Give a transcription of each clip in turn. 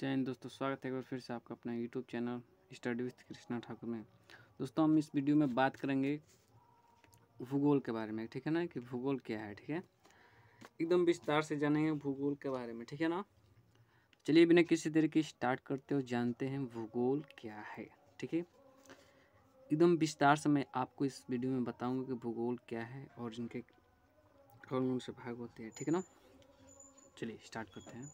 जय हिंद दोस्तों, स्वागत है एक बार फिर से आपका अपना YouTube channel study with Krishna Thakur में। दोस्तों हम इस वीडियो में बात करेंगे भूगोल के बारे में, ठीक है ना, कि भूगोल क्या है। ठीक है, एकदम विस्तार से जानेंगे भूगोल के बारे में, ठीक है ना। चलिए बिना किसी तरीके स्टार्ट करते हो जानते हैं भूगोल क्या है। ठीक है, एकदम विस्तार से मैं आपको इस वीडियो में बताऊँगा कि भूगोल क्या है और इनके कौन कौन से भाग होते हैं, ठीक है ना। चलिए स्टार्ट करते हैं।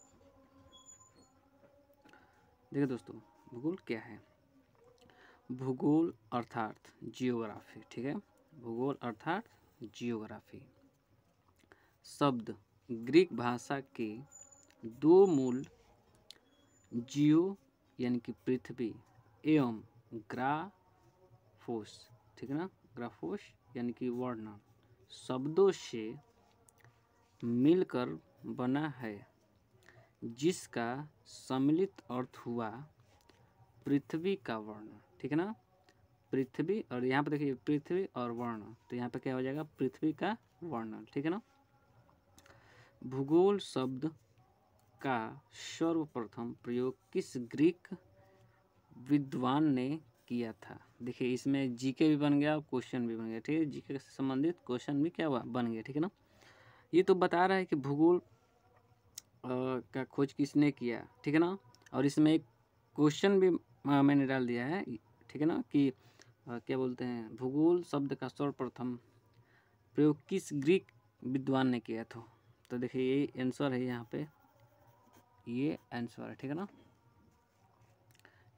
देखिए दोस्तों, भूगोल क्या है। भूगोल अर्थात जियोग्राफी, ठीक है, भूगोल अर्थात जियोग्राफी शब्द ग्रीक भाषा के दो मूल जियो यानी कि पृथ्वी एवं ग्राफोस, ठीक है ना, ग्राफोस यानी कि वर्णन शब्दों से मिलकर बना है, जिसका सम्मिलित अर्थ हुआ पृथ्वी का वर्णन। ठीक है ना, पृथ्वी, और यहाँ पे देखिए पृथ्वी और वर्ण, तो यहाँ पे क्या हो जाएगा, पृथ्वी का वर्णन। ठीक है ना। भूगोल शब्द का सर्वप्रथम प्रयोग किस ग्रीक विद्वान ने किया था। देखिए इसमें जीके भी बन गया और क्वेश्चन भी बन गया। ठीक है, जीके से संबंधित क्वेश्चन भी क्या हुआ, बन गया। ठीक है ना। ये तो बता रहा है कि भूगोल का खोज किसने किया, ठीक है ना। और इसमें एक क्वेश्चन भी मैंने डाल दिया है, ठीक है ना, कि क्या बोलते हैं, भूगोल शब्द का सर्वप्रथम प्रयोग किस ग्रीक विद्वान ने किया था। तो देखिए ये आंसर है, यहाँ पे ये आंसर है, ठीक है ना।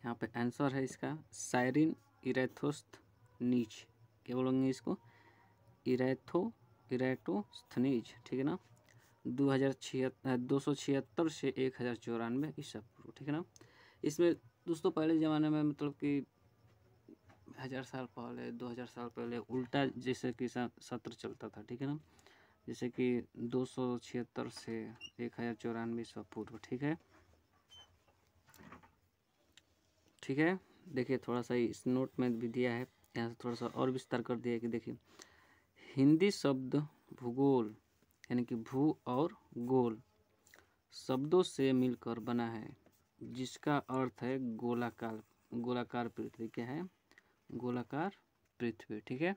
यहाँ पे आंसर है इसका साइरिन इरेथोस्थनीज, क्या बोलेंगे इसको, इरेटोस्थनीज, ठीक है ना। 276 से 1094 ईसा पूर्व, ठीक है ना। इसमें दोस्तों पहले ज़माने में मतलब कि 1000 साल पहले, 2000 साल पहले उल्टा जैसे कि सत्र चलता था, ठीक है ना, जैसे कि 276 से 1094 ईसा पूर्व। ठीक है, ठीक है। देखिए थोड़ा सा इस नोट में भी दिया है, यहाँ से थोड़ा सा और विस्तार कर दिया है कि देखिए हिंदी शब्द भूगोल यानी कि भू और गोल शब्दों से मिलकर बना है, जिसका अर्थ है गोलाकार, गोलाकार पृथ्वी। क्या है, गोलाकार पृथ्वी। ठीक है,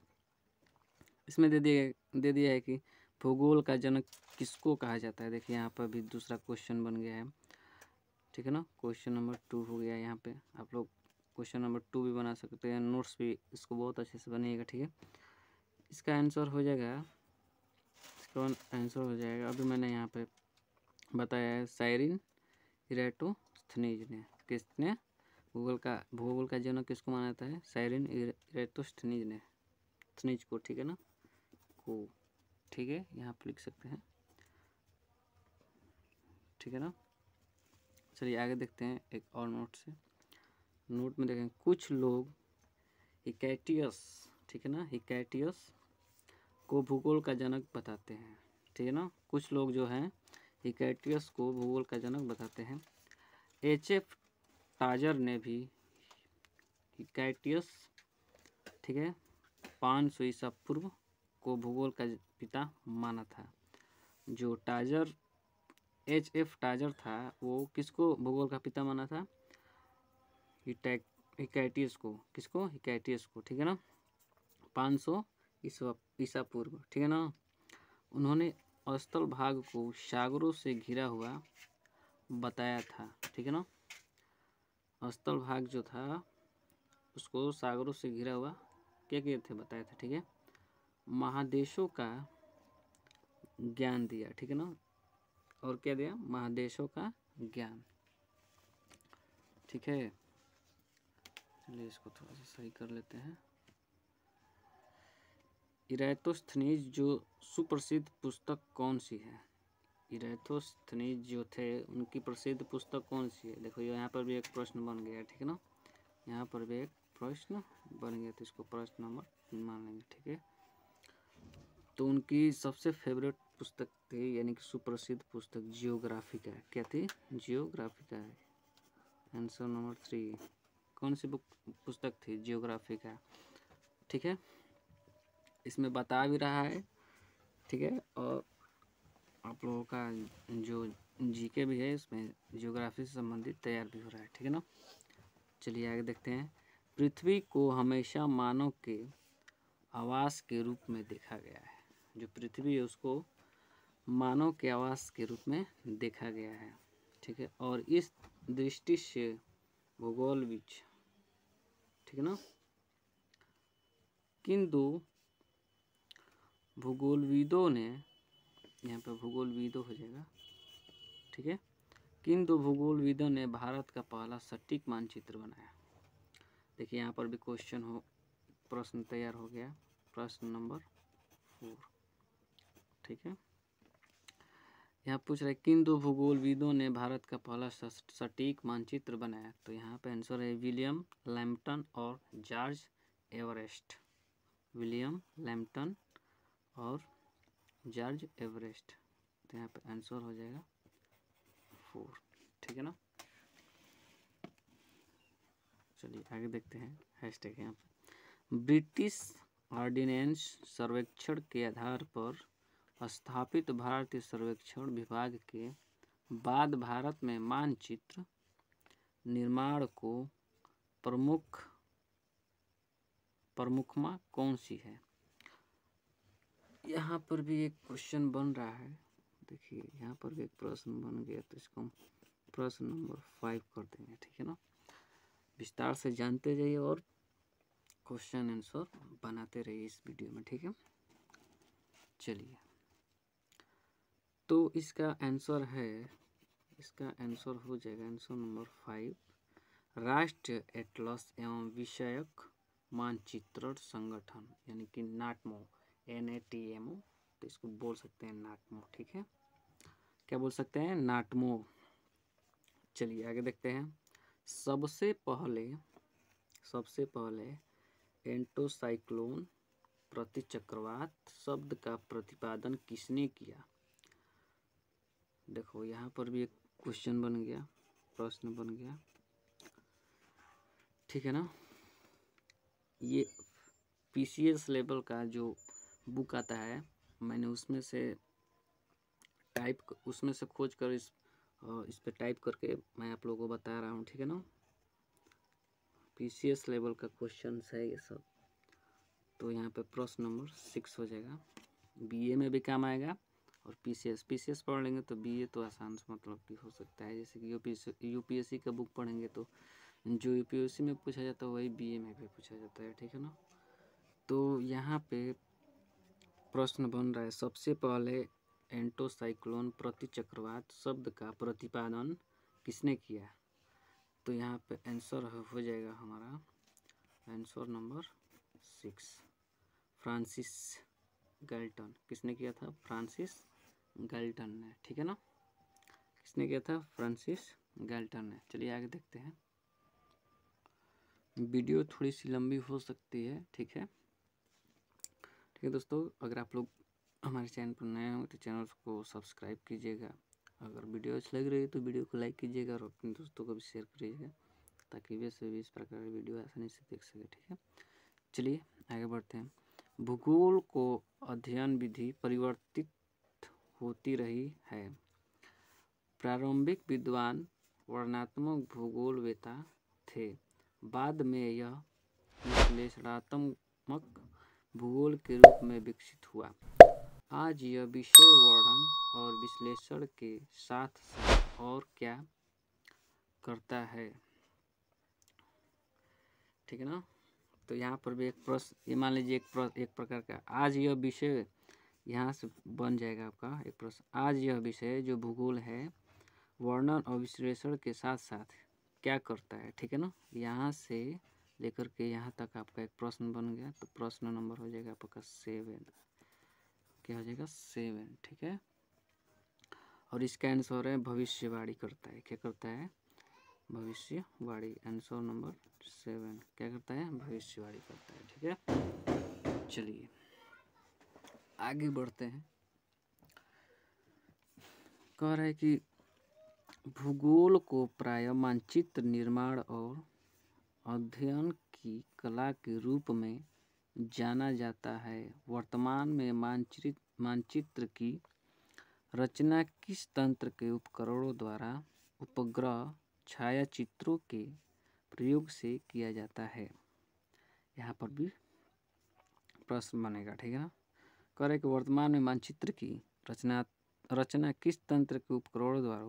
इसमें दे दिया है कि भूगोल का जनक किसको कहा जाता है। देखिए यहाँ पर भी दूसरा क्वेश्चन बन गया है, ठीक है ना। क्वेश्चन नंबर 2 हो गया। यहाँ पे आप लोग क्वेश्चन नंबर 2 भी बना सकते हैं, नोट्स भी इसको बहुत अच्छे से बनिएगा। ठीक है, इसका आंसर हो जाएगा, इसका आंसर हो जाएगा, अभी मैंने यहाँ पे बताया है, साइरिन इरेटोस्थनीज ने। किसने, भूगोल का जनक किसको माना जाता है, साइरिन इरेटोस्थनीज ने, स्थनीज को, ठीक है ना, को, ठीक है, यहाँ पर लिख सकते हैं, ठीक है ना। चलिए आगे देखते हैं एक और नोट से। नोट में देखें, कुछ लोग हिकैटियस, ठीक है ना, हिकैटियस को भूगोल का जनक बताते हैं। ठीक है ना, कुछ लोग जो हैं हिकैटियस को भूगोल का जनक बताते हैं। एच.एफ. टाजर ने भी हिकैटियस, ठीक है, 500 ईसा पूर्व को भूगोल का पिता माना था। जो टाजर, एच.एफ. टाजर था, वो किसको भूगोल का पिता माना था, हिकैटियस को। किसको, हिकैटियस को, ठीक है ना, 500 ईसा पूर्व, ठीक है ना। उन्होंने स्थल भाग को सागरों से घिरा हुआ बताया था, ठीक है ना। स्थल भाग जो था उसको सागरों से घिरा हुआ क्या किए थे, बताया था। ठीक है, महादेशों का ज्ञान दिया, ठीक है ना, और क्या दिया, महादेशों का ज्ञान। ठीक है, चलिए इसको थोड़ा सा सही कर लेते हैं। इरेटोस्थनीज जो सुप्रसिद्ध पुस्तक कौन सी है, इरेटोस्थनीज जो थे उनकी प्रसिद्ध पुस्तक कौन सी है। देखो यहाँ पर भी एक प्रश्न बन गया, ठीक है ना, यहाँ पर भी एक प्रश्न बन गया, तो इसको प्रश्न नंबर मान लेंगे। ठीक है, तो उनकी सबसे फेवरेट पुस्तक थी यानी कि सुप्रसिद्ध पुस्तक जियोग्राफी का है। क्या थी, जियोग्राफी का है। आंसर नंबर 3, कौन सी बुक पुस्तक थी, जियोग्राफी का। ठीक है, इसमें बता भी रहा है, ठीक है, और आप लोगों का जो जीके भी है, इसमें ज्योग्राफी से संबंधित तैयार भी हो रहा है, ठीक है ना। चलिए आगे देखते हैं। पृथ्वी को हमेशा मानव के आवास के रूप में देखा गया है। जो पृथ्वी है उसको मानव के आवास के रूप में देखा गया है, ठीक है। और इस दृष्टि से भूगोलविद, ठीक है ना, किंतु भूगोलविदों ने, यहाँ पर भूगोलविदों हो जाएगा, ठीक है, किंतु भूगोलविदों ने भारत का पहला सटीक मानचित्र बनाया। देखिए यहाँ पर भी क्वेश्चन हो, प्रश्न तैयार हो गया, प्रश्न नंबर 4, ठीक है। यहाँ पूछ रहा है किंतु भूगोलविदों ने भारत का पहला सटीक मानचित्र बनाया। तो यहाँ पे आंसर है विलियम लैम्पटन और जॉर्ज एवरेस्ट। विलियम लैम्पटन और जॉर्ज एवरेस्ट। तो यहाँ पे आंसर हो जाएगा 4, ठीक है ना। चलिए आगे देखते हैं। हैशटैग यहाँ पे ब्रिटिश ऑर्डिनेंस सर्वेक्षण के आधार पर स्थापित भारतीय सर्वेक्षण विभाग के बाद भारत में मानचित्र निर्माण को प्रमुखमा कौन सी है। यहाँ पर भी एक क्वेश्चन बन रहा है। देखिए यहाँ पर भी एक प्रश्न बन गया, तो इसको हम प्रश्न नंबर 5 कर देंगे, ठीक है ना। विस्तार से जानते जाइए और क्वेश्चन आंसर बनाते रहिए इस वीडियो में, ठीक है। चलिए तो इसका आंसर है, इसका आंसर हो जाएगा आंसर नंबर 5, राष्ट्रीय एटलस एवं विषयक मानचित्रण संगठन, यानी कि नाटमो, NATMO। तो इसको बोल सकते हैं नाटमो, ठीक है। क्या बोल सकते हैं? नाटमो। चलिए आगे देखते हैं। सबसे पहले एंटोसाइक्लोन प्रतिचक्रवात शब्द का प्रतिपादन किसने किया। देखो यहाँ पर भी एक क्वेश्चन बन गया, प्रश्न बन गया, ठीक है ना। ये PCS लेवल का जो बुक आता है, मैंने उसमें से खोज कर इस पे टाइप करके मैं आप लोगों को बता रहा हूँ, ठीक है ना। PCS लेवल का क्वेश्चन है ये सब। तो यहाँ पे प्रश्न नंबर 6 हो जाएगा। BA में भी काम आएगा और PCS पढ़ लेंगे तो BA तो आसान से मतलब भी हो सकता है। जैसे कि UPSC का बुक पढ़ेंगे तो जो UPSC में पूछा जाता है वही BA में भी पूछा जाता है, ठीक है ना। तो यहाँ पे प्रश्न बन रहा है, सबसे पहले एंटोसाइक्लोन प्रतिचक्रवात शब्द का प्रतिपादन किसने किया। तो यहाँ पे आंसर हो जाएगा हमारा आंसर नंबर 6, फ्रांसिस गैल्टन। किसने किया था? फ्रांसिस गैल्टन ने, ठीक है ना। किसने किया था? फ्रांसिस गैल्टन ने। चलिए आगे देखते हैं। वीडियो थोड़ी सी लंबी हो सकती है, ठीक है। ठीक है दोस्तों, अगर आप लोग हमारे चैनल पर नए हो तो चैनल को सब्सक्राइब कीजिएगा। अगर वीडियो अच्छी लग रही है तो वीडियो को लाइक कीजिएगा और अपने दोस्तों को भी शेयर करिएगा, ताकि वे सभी इस प्रकार की वीडियो आसानी से देख सके, ठीक है। चलिए आगे बढ़ते हैं। भूगोल को अध्ययन विधि परिवर्तित होती रही है। प्रारंभिक विद्वान वर्णनात्मक भूगोलवेता थे, बाद में यह विश्लेषणात्मक भूगोल के रूप में विकसित हुआ। आज यह विषय वर्णन और विश्लेषण के साथ साथ और क्या करता है, ठीक है ना। तो यहाँ पर भी एक प्रश्न, ये मान लीजिए एक प्रकार का आज यह विषय, यहाँ से बन जाएगा आपका एक प्रश्न। आज यह विषय जो भूगोल है वर्णन और विश्लेषण के साथ साथ क्या करता है, ठीक है ना। यहाँ से लेकर के यहाँ तक आपका एक प्रश्न बन गया। तो प्रश्न नंबर हो जाएगा आपका 7, क्या हो जाएगा 7, ठीक है। और इसका आंसर है भविष्यवाणी करता है। क्या करता है? भविष्यवाणी। आंसर नंबर 7 क्या करता है? भविष्यवाणी करता है, ठीक है। चलिए आगे बढ़ते हैं। कह रहा है कि भूगोल को प्रायः मानचित्र निर्माण और अध्ययन की कला के रूप में जाना जाता है। वर्तमान में मानचित्र की रचना किस तंत्र के उपकरणों द्वारा उपग्रह छायाचित्रों के प्रयोग से किया जाता है। यहाँ पर भी प्रश्न बनेगा, ठीक है ना। करें कि वर्तमान में मानचित्र की रचना किस तंत्र के उपकरणों द्वारा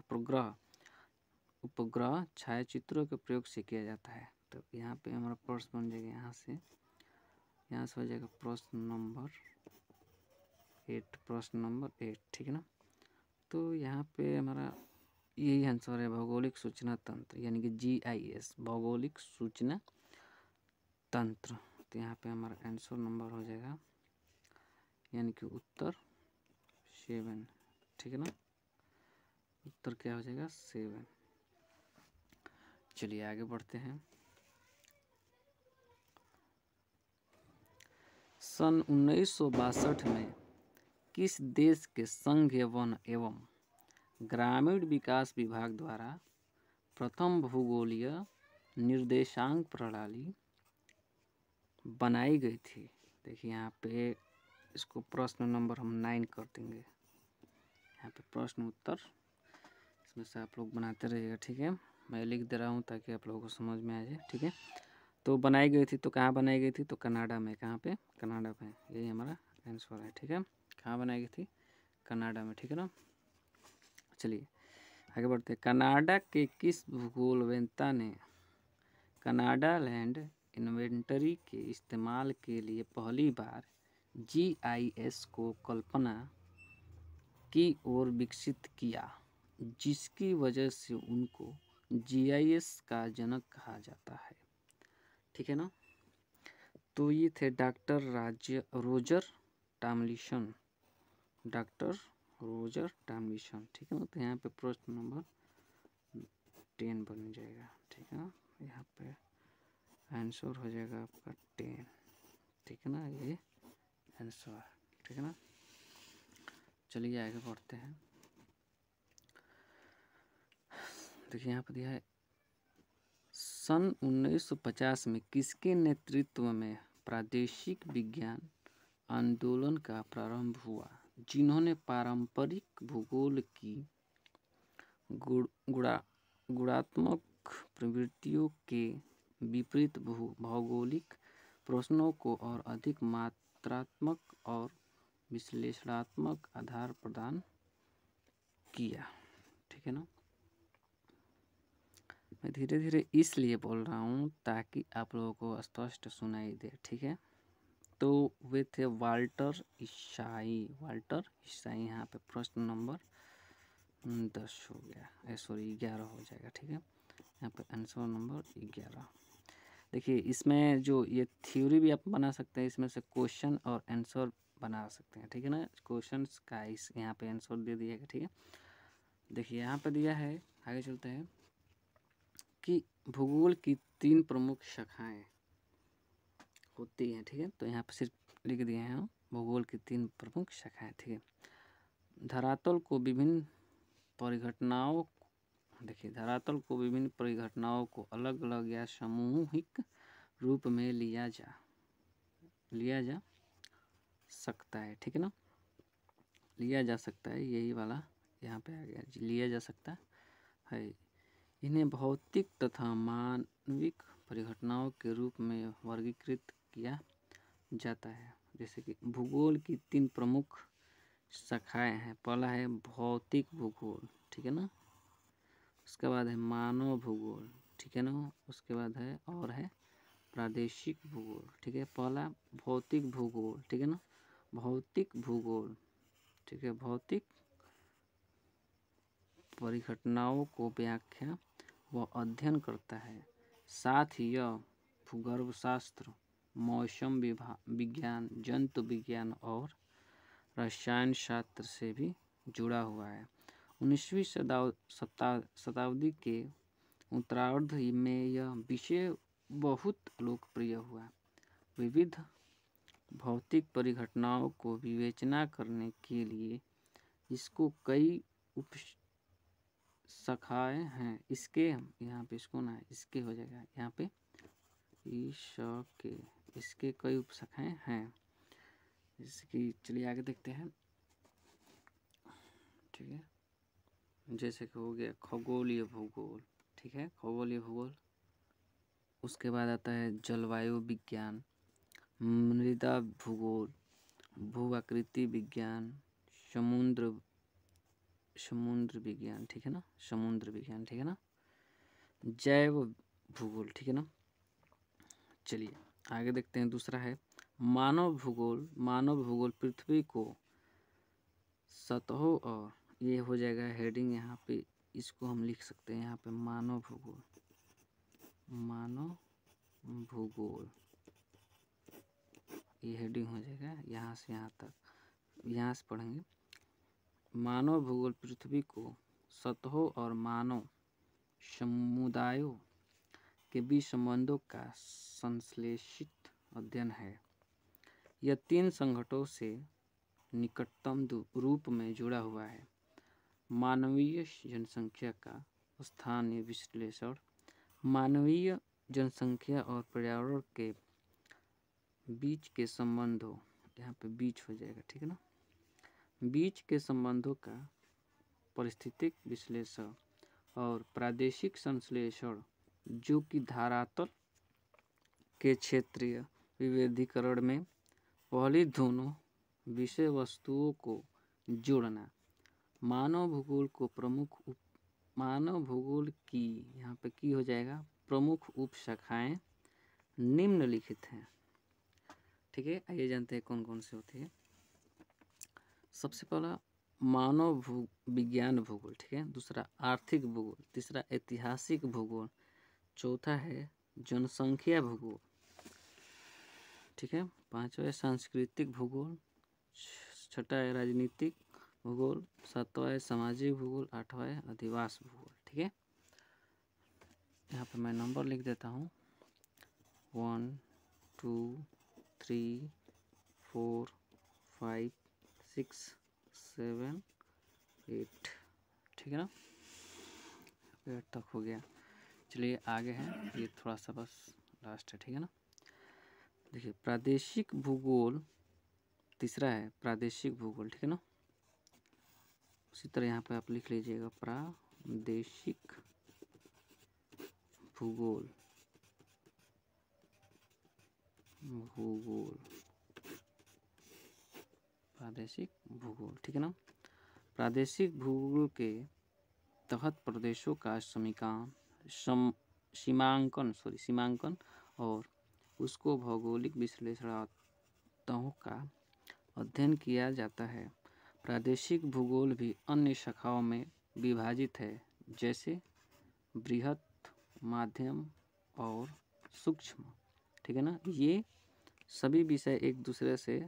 उपग्रह छायाचित्रों के प्रयोग से किया जाता है। तो यहाँ पे हमारा प्रश्न बन जाएगा, यहाँ से हो जाएगा प्रश्न नंबर 8, ठीक है ना। तो यहाँ पे हमारा यही आंसर है, भौगोलिक सूचना तंत्र यानी कि GIS, भौगोलिक सूचना तंत्र। तो यहाँ पे हमारा आंसर नंबर हो जाएगा यानी कि उत्तर 7, ठीक है ना। उत्तर क्या हो जाएगा 7। चलिए आगे बढ़ते हैं। सन 1962 में किस देश के संघीय वन एवं ग्रामीण विकास विभाग द्वारा प्रथम भूगोलीय निर्देशांक प्रणाली बनाई गई थी। देखिए यहाँ पे इसको प्रश्न नंबर हम 9 कर देंगे। यहाँ पे प्रश्न उत्तर इसमें से आप लोग बनाते रहिएगा, ठीक है। मैं लिख दे रहा हूँ ताकि आप लोगों को समझ में आ जाए, ठीक है। तो बनाई गई थी, तो कहाँ बनाई गई थी, तो कनाडा में। कहाँ पे, कनाडा में। यही हमारा आंसर है, ठीक है। कहाँ बनाई गई थी, कनाडा में, ठीक है ना। चलिए आगे बढ़ते हैं। कनाडा के किस भूगोलवेत्ता ने कनाडा लैंड इन्वेंटरी के इस्तेमाल के लिए पहली बार GIS को कल्पना की ओर विकसित किया, जिसकी वजह से उनको GIS का जनक कहा जाता है, ठीक है ना। तो ये थे डॉक्टर रोजर टॉमलिंसन, ठीक है ना। तो यहाँ पे प्रश्न नंबर 10 बन जाएगा, ठीक है ना। यहाँ पे आंसर हो जाएगा आपका 10, ठीक है ना। ये आंसर, ठीक है ना। चलिए आगे बढ़ते हैं। देखिए यहाँ पर दिया है, सन 1950 में किसके नेतृत्व में प्रादेशिक विज्ञान आंदोलन का प्रारंभ हुआ, जिन्होंने पारंपरिक भूगोल की गुणात्मक प्रवृत्तियों के विपरीत भौगोलिक प्रश्नों को और अधिक मात्रात्मक और विश्लेषणात्मक आधार प्रदान किया, ठीक है ना। मैं धीरे धीरे इसलिए बोल रहा हूँ ताकि आप लोगों को स्पष्ट सुनाई दे, ठीक है। तो वे थे वाल्टर ईसाई। यहाँ पे प्रश्न नंबर 10 हो गया, सॉरी 11 हो जाएगा, ठीक है। यहाँ पे आंसर नंबर 11। देखिए इसमें जो ये थ्योरी भी आप बना सकते हैं, इसमें से क्वेश्चन और आंसर बना सकते हैं, ठीक है ना। क्वेश्चन का इस यहाँ पे आंसर दे दिएगा, ठीक है। देखिए यहाँ पे दिया है, आगे चलते हैं, कि भूगोल की 3 प्रमुख शाखाएं होती हैं, ठीक है। तो यहाँ पे सिर्फ लिख दिए हैं भूगोल की 3 प्रमुख शाखाएं, ठीक है। धरातल को विभिन्न परिघटनाओं को अलग अलग या सामूहिक रूप में लिया जा सकता है, ठीक है ना। लिया जा सकता है, यही वाला यहाँ पे आ गया, लिया जा सकता है। इन्हें भौतिक तथा मानविक परिघटनाओं के रूप में वर्गीकृत किया जाता है। जैसे कि भूगोल की 3 प्रमुख शाखाएं हैं। पहला है भौतिक भूगोल, ठीक है ना। उसके बाद है मानव भूगोल, ठीक है ना। उसके बाद है प्रादेशिक भूगोल, ठीक है। पहला भौतिक भूगोल, ठीक है ना, भौतिक भूगोल, ठीक है। भौतिक परिघटनाओं को व्याख्या व अध्ययन करता है, साथ ही यह भूगर्भशास्त्र, मौसम विज्ञान, जंतु विज्ञान और रसायन शास्त्र से भी जुड़ा हुआ है। 19वीं शताब्दी के उत्तरार्ध में यह विषय बहुत लोकप्रिय हुआ। विविध भौतिक परिघटनाओं को विवेचना करने के लिए इसको कई उप शाखाएं हैं। इसके यहाँ पे इसको ना इसके हो जाएगा, यहाँ पे इसके कई उप शाखाएं हैं। इसकी चलिए आगे देखते हैं, ठीक ठीक है, जैसे कि हो गया खगोलीय भूगोल, ठीक है, खगोलीय भूगोल। उसके बाद आता है जलवायु विज्ञान, मृदा भूगोल, भू आकृति विज्ञान, समुद्र विज्ञान, ठीक है ना, समुद्र विज्ञान, ठीक है ना, जैव भूगोल, ठीक है ना। चलिए आगे देखते हैं। दूसरा है मानव भूगोल। मानव भूगोल पृथ्वी को सतहों और, ये हो जाएगा हेडिंग यहाँ पे, इसको हम लिख सकते हैं यहाँ पे मानव भूगोल। मानव भूगोल ये हेडिंग हो जाएगा यहाँ से यहाँ तक, यहाँ से पढ़ेंगे। मानव भूगोल पृथ्वी को सतहों और मानव समुदायों के बीच संबंधों का संश्लेषित अध्ययन है। यह 3 संकटों से निकटतम रूप में जुड़ा हुआ है। मानवीय जनसंख्या का स्थानीय विश्लेषण, मानवीय जनसंख्या और पर्यावरण के बीच के संबंधों, यहाँ पे बीच हो जाएगा, ठीक है ना, बीच के संबंधों का पारिस्थितिक विश्लेषण और प्रादेशिक संश्लेषण, जो कि धरातल के क्षेत्रीय विविधीकरण में पहली दोनों विषय वस्तुओं को जोड़ना। मानव भूगोल को मानव भूगोल की, यहाँ पे की हो जाएगा, प्रमुख उपशाखाएं निम्नलिखित हैं, ठीक है। आइए जानते हैं कौन कौन से होते हैं। सबसे पहला मानव विज्ञान भूगोल, ठीक है। दूसरा आर्थिक भूगोल, तीसरा ऐतिहासिक भूगोल, चौथा है जनसंख्या भूगोल, ठीक है। पांचवा है सांस्कृतिक भूगोल, छठा है राजनीतिक भूगोल, सातवां है सामाजिक भूगोल, आठवां है अधिवास भूगोल, ठीक है। यहाँ पे मैं नंबर लिख देता हूँ 1 2 3 4 5 6 7 8, ठीक है ना, 8 तक हो गया। चलिए आगे है, ये थोड़ा सा बस लास्ट है, ठीक है ना। देखिए प्रादेशिक भूगोल, तीसरा है प्रादेशिक भूगोल, ठीक है ना। उसी तरह यहाँ पे आप लिख लीजिएगा प्रादेशिक भूगोल, प्रादेशिक भूगोल, ठीक है ना। प्रादेशिक भूगोल के तहत प्रदेशों का सीमांकन और उसको भौगोलिक विश्लेषणात्मकों का अध्ययन किया जाता है। प्रादेशिक भूगोल भी अन्य शाखाओं में विभाजित है, जैसे बृहत, माध्यम और सूक्ष्म, ठीक है ना। ये सभी विषय एक दूसरे से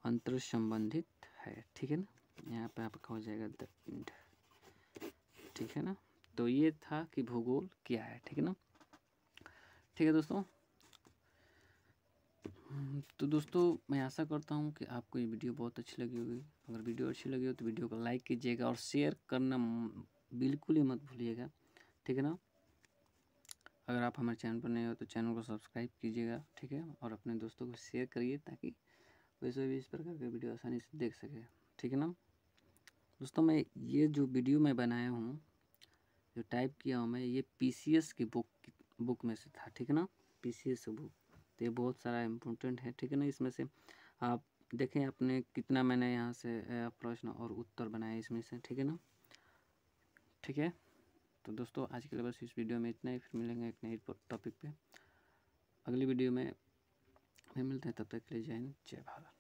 अंतर संबंधित है, ठीक है ना। यहाँ पे आपका हो जाएगा द एंड, ठीक है ना। तो ये था कि भूगोल क्या है, ठीक है ना। ठीक है दोस्तों, तो दोस्तों मैं आशा करता हूँ कि आपको ये वीडियो बहुत अच्छी लगी होगी। अगर वीडियो अच्छी लगी हो तो वीडियो को लाइक कीजिएगा और शेयर करना बिल्कुल ही मत भूलिएगा, ठीक है ना। अगर आप हमारे चैनल पर नए हो तो चैनल को सब्सक्राइब कीजिएगा, ठीक है, और अपने दोस्तों को शेयर करिए ताकि वैसे भी इस प्रकार के वीडियो आसानी से देख सके, ठीक है ना। दोस्तों मैं ये जो वीडियो मैं बनाया हूँ, जो टाइप किया हूँ मैं, ये PCS की बुक में से था, ठीक है ना, PCS बुक। तो ये बहुत सारा इम्पोर्टेंट है, ठीक है ना। इसमें से आप देखें आपने कितना मैंने यहाँ से प्रश्न और उत्तर बनाए इसमें से, ठीक है ना, ठीक है। तो दोस्तों आज के लिए बस इस वीडियो में इतना ही, फिर मिलेंगे एक नई टॉपिक पे अगली वीडियो में, फिर मिलते हैं, तब तक के लिए जय हिंद, जय भारत।